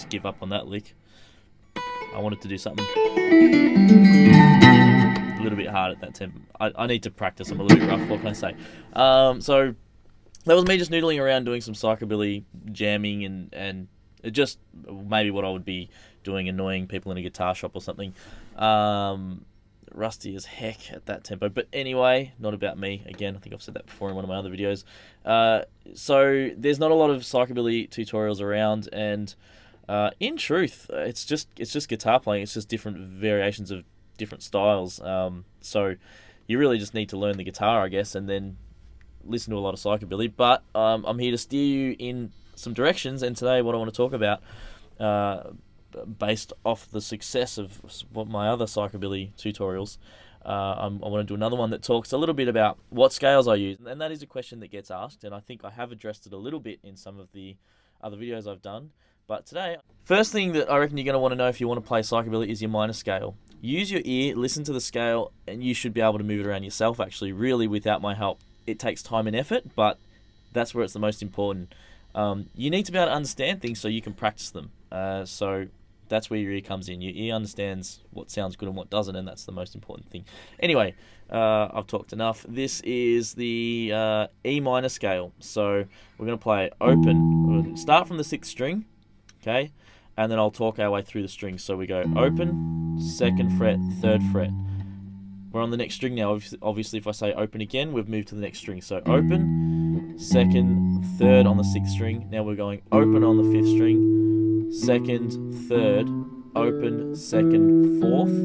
Give up on that lick. I wanted to do something a little bit hard at that tempo. I need to practice. I'm a little bit rough. What can I say? So that was me just noodling around doing some psychobilly jamming and it just maybe what I would be doing, annoying people in a guitar shop or something. Rusty as heck at that tempo. But anyway, not about me. Again, I think I've said that before in one of my other videos. So there's not a lot of psychobilly tutorials around, and in truth, it's just guitar playing. It's just different variations of different styles. So you really just need to learn the guitar, I guess, and then listen to a lot of psychobilly. But I'm here to steer you in some directions, and today what I want to talk about, based off the success of my other psychobilly tutorials, I want to do another one that talks a little bit about what scales I use, and that is a question that gets asked, and I think I have addressed it a little bit in some of the other videos I've done. But today, first thing that I reckon you're going to want to know if you want to play psychobilly is your minor scale. Use your ear, listen to the scale, and you should be able to move it around yourself, actually, really without my help. It takes time and effort, but that's where it's the most important. You need to be able to understand things so you can practice them. So that's where your ear comes in. Your ear understands what sounds good and what doesn't, and that's the most important thing. Anyway, I've talked enough. This is the E minor scale. So we're going to play open. We're going to start from the 6th string. Okay, and then I'll talk our way through the strings. So we go open, 2nd fret, 3rd fret. We're on the next string now. Obviously, if I say open again, we've moved to the next string. So open, 2nd, 3rd on the 6th string. Now we're going open on the 5th string, 2nd, 3rd, open, 2nd, 4th,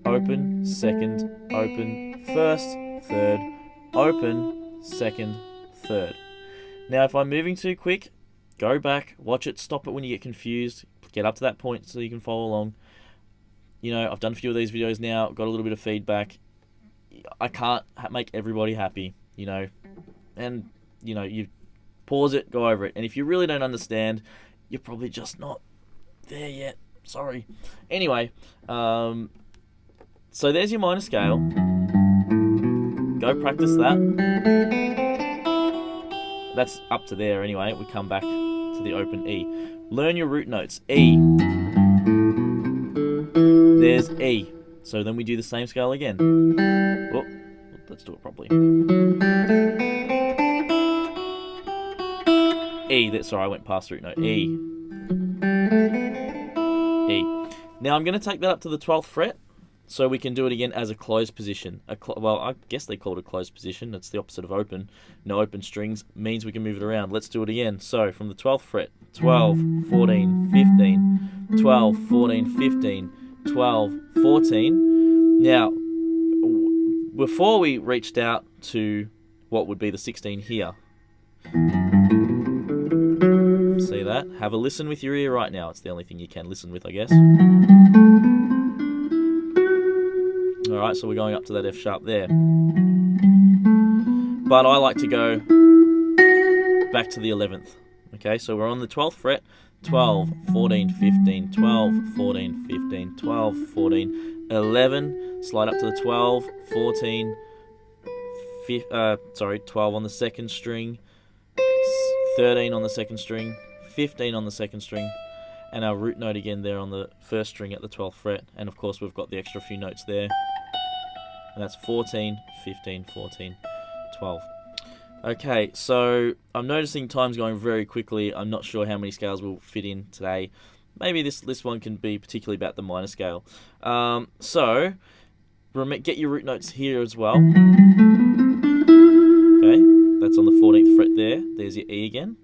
open, 2nd, open, 1st, 3rd, open, 2nd, 3rd. Now, if I'm moving too quick, go back, watch it, stop it when you get confused, get up to that point so you can follow along. You know, I've done a few of these videos now, got a little bit of feedback. I can't make everybody happy, you know. And, you know, you pause it, go over it. And if you really don't understand, you're probably just not there yet. Sorry. Anyway, so there's your minor scale. Go practice that. That's up to there anyway. We come back to the open E. Learn your root notes. E. There's E. So then we do the same scale again. Oh, let's do it properly. E. Sorry, I went past the root note. E. E. Now I'm going to take that up to the 12th fret. So we can do it again as a closed position. Well, I guess they call it a closed position. It's the opposite of open. No open strings means we can move it around. Let's do it again. So from the 12th fret, 12, 14, 15, 12, 14, 15, 12, 14. Now, before we reached out to what would be the 16 here. See that? Have a listen with your ear right now. It's the only thing you can listen with, I guess. Alright, so we're going up to that F sharp there. But I like to go back to the 11th. Okay, so we're on the 12th fret. 12, 14, 15, 12, 14, 15, 12, 14, 11. Slide up to the 12, 14, 12 on the 2nd string. 13 on the 2nd string. 15 on the 2nd string. and our root note again there on the first string at the 12th fret, and of course we've got the extra few notes there, and that's 14, 15, 14, 12. Okay, so I'm noticing time's going very quickly. I'm not sure how many scales we'll fit in today. Maybe this one can be particularly about the minor scale. So get your root notes here as well. Okay, that's on the 14th fret there. There's your E again.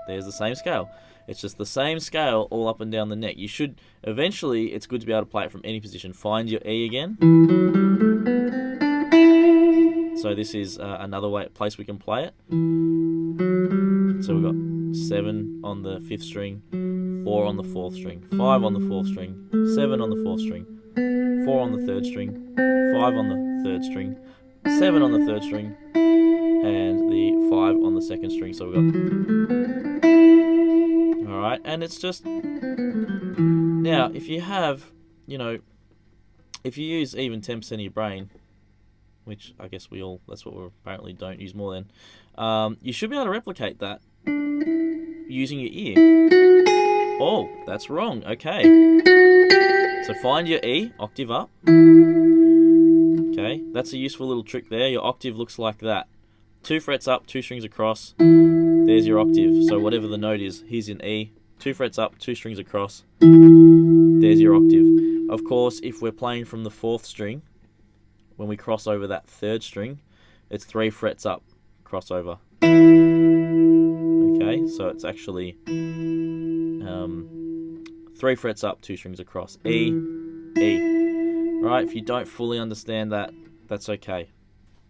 There's the same scale. It's just the same scale all up and down the neck. You should, eventually, it's good to be able to play it from any position. Find your E again. So this is another place we can play it. So we've got 7 on the 5th string, 4 on the 4th string, 5 on the 4th string, 7 on the 4th string, 4 on the 3rd string, 5 on the 3rd string, 7 on the 3rd string, and the 5 on the 2nd string. So we've got... Alright, and it's just... Now, if you have, if you use even 10% of your brain, which I guess that's what we apparently don't use more than, you should be able to replicate that using your ear. Oh, that's wrong. Okay. So find your E, octave up. Okay, that's a useful little trick there. Your octave looks like that. 2 frets up, 2 strings across. There's your octave. So whatever the note is, here's an E. 2 frets up, 2 strings across. There's your octave. Of course, if we're playing from the 4th string, when we cross over that 3rd string, it's 3 frets up, crossover. Okay, so it's actually 3 frets up, 2 strings across. E, E. Right, if you don't fully understand that, that's okay.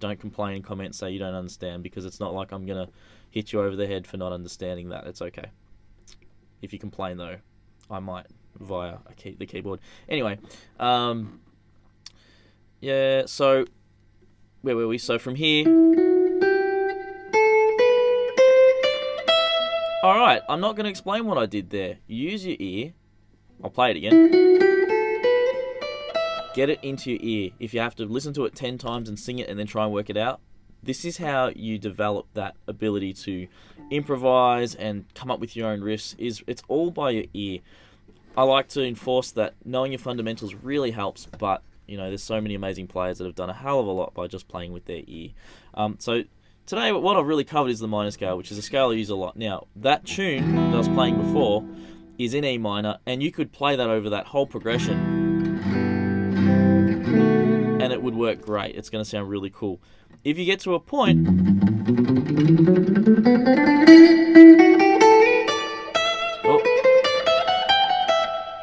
Don't complain and comment, say you don't understand, because it's not like I'm going to hit you over the head for not understanding that. It's okay. If you complain, though, I might via the keyboard. Anyway, yeah, so where were we? So from here... Alright, I'm not going to explain what I did there. You use your ear. I'll play it again. Get it into your ear. If you have to listen to it 10 times and sing it and then try and work it out, this is how you develop that ability to improvise and come up with your own riffs. It's all by your ear. I like to enforce that knowing your fundamentals really helps, but there's so many amazing players that have done a hell of a lot by just playing with their ear. So today, what I've really covered is the minor scale, which is a scale I use a lot. Now, that tune that I was playing before is in E minor, and you could play that over that whole progression, and it would work great. It's going to sound really cool. If you get to a point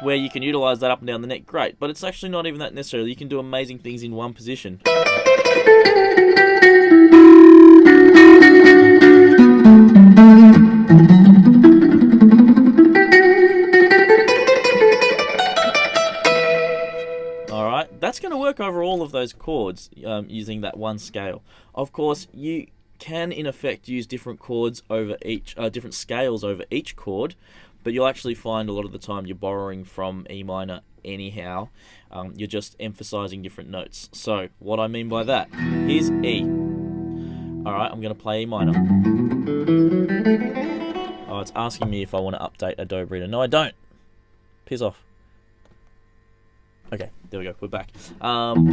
where you can utilize that up and down the neck, great. But it's actually not even that necessarily. You can do amazing things in one position. That's going to work over all of those chords using that one scale. Of course, you can in effect use different chords over different scales over each chord, but you'll actually find a lot of the time you're borrowing from E minor anyhow. You're just emphasizing different notes. So what I mean by that, here's E. Alright, I'm going to play E minor. Oh, it's asking me if I want to update Adobe Reader. No, I don't. Piss off. Okay, there we go, we're back. And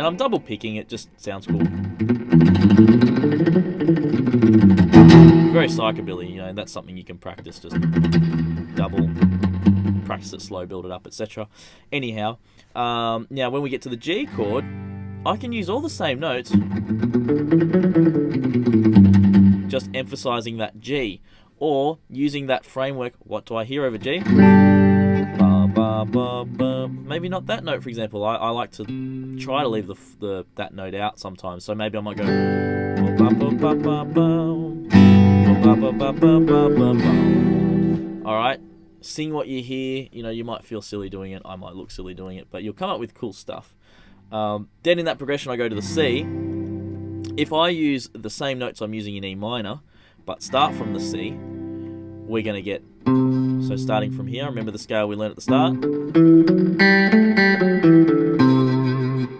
I'm double picking, it just sounds cool. Very psychobilly, and that's something you can practice, just double, practice it slow, build it up, etc. Anyhow, now when we get to the G chord, I can use all the same notes, just emphasizing that G, or using that framework. What do I hear over G? Maybe not that note, for example. I like to try to leave that note out sometimes. So maybe I might go. Alright, sing what you hear. You might feel silly doing it. I might look silly doing it, but you'll come up with cool stuff. Then in that progression, I go to the C. If I use the same notes I'm using in E minor, but start from the C, we're going to get... So starting from here, remember the scale we learned at the start?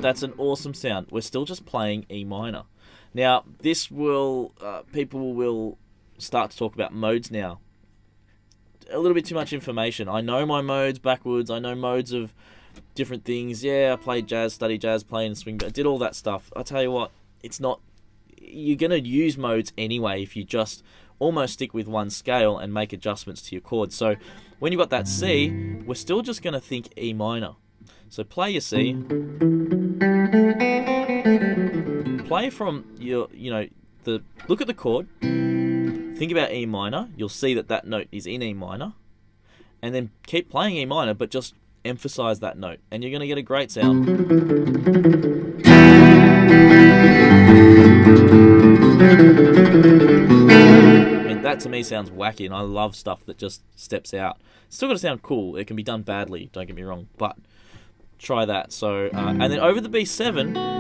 That's an awesome sound. We're still just playing E minor. Now, this will people will start to talk about modes now. A little bit too much information. I know my modes backwards. I know modes of different things. Yeah, I played jazz, studied jazz, playing swing, but I did all that stuff. I tell you what, it's not. You're gonna use modes anyway if you just almost stick with one scale and make adjustments to your chords. So when you've got that C, we're still just gonna think E minor. So play your C. Play from your, look at the chord. Think about E minor. You'll see that that note is in E minor. And then keep playing E minor, but just emphasize that note. And you're going to get a great sound. I mean, that to me sounds wacky, and I love stuff that just steps out. It's still got to sound cool. It can be done badly, don't get me wrong, but try that. So, and then over the B7,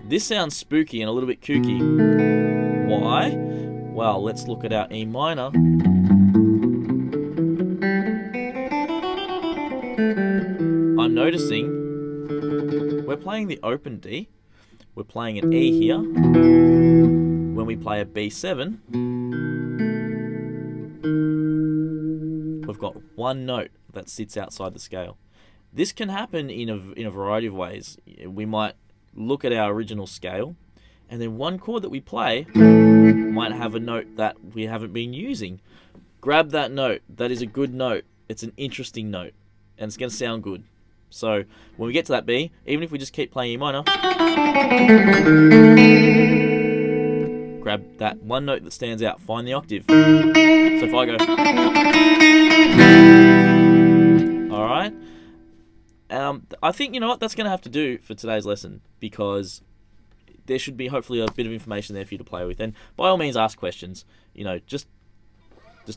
this sounds spooky and a little bit kooky. Why? Well, let's look at our E minor. I'm noticing we're playing the open D. We're playing an E here. When we play a B7, we've got one note that sits outside the scale. This can happen in a variety of ways. We might look at our original scale, and then one chord that we play might have a note that we haven't been using. Grab that note. That is a good note. It's an interesting note, and it's going to sound good. So when we get to that B, even if we just keep playing E minor, grab that one note that stands out. Find the octave. So if I go, all right. I think, you know what, that's going to have to do for today's lesson, because there should be hopefully a bit of information there for you to play with. And by all means, ask questions. Just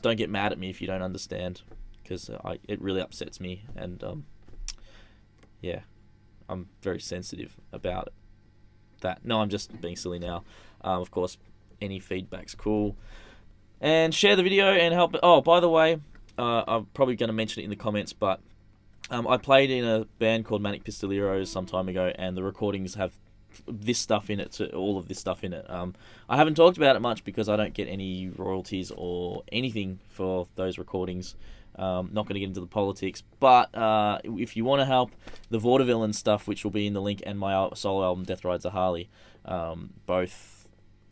don't get mad at me if you don't understand, because it really upsets me. And yeah, I'm very sensitive about that. No, I'm just being silly now. Of course, any feedback's cool. And share the video and help. Oh, by the way, I'm probably going to mention it in the comments, but I played in a band called Manic Pistolieros some time ago, and the recordings have this stuff in it, all of this stuff in it. I haven't talked about it much because I don't get any royalties or anything for those recordings. Not going to get into the politics, but if you want to help, the Vaudevillain stuff, which will be in the link, and my solo album Death Rides a Harley, both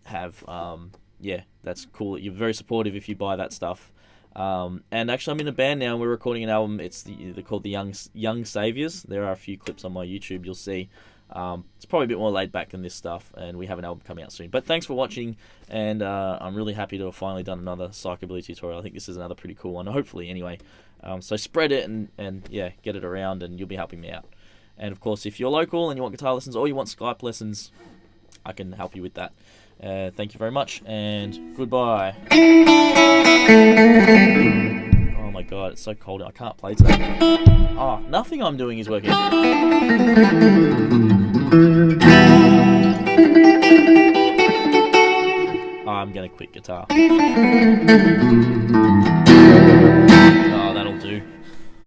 have, that's cool. You're very supportive if you buy that stuff. And actually, I'm in a band now, and we're recording an album. They're called the Young Saviours. There are a few clips on my YouTube you'll see. It's probably a bit more laid back than this stuff, and we have an album coming out soon. But thanks for watching, and I'm really happy to have finally done another Psychobilly tutorial. I think this is another pretty cool one, hopefully, anyway. So spread it and get it around, and you'll be helping me out. And of course, if you're local and you want guitar lessons or you want Skype lessons, I can help you with that. Thank you very much, and goodbye. Oh my god, it's so cold. I can't play today. Oh, nothing I'm doing is working. I'm gonna quit guitar.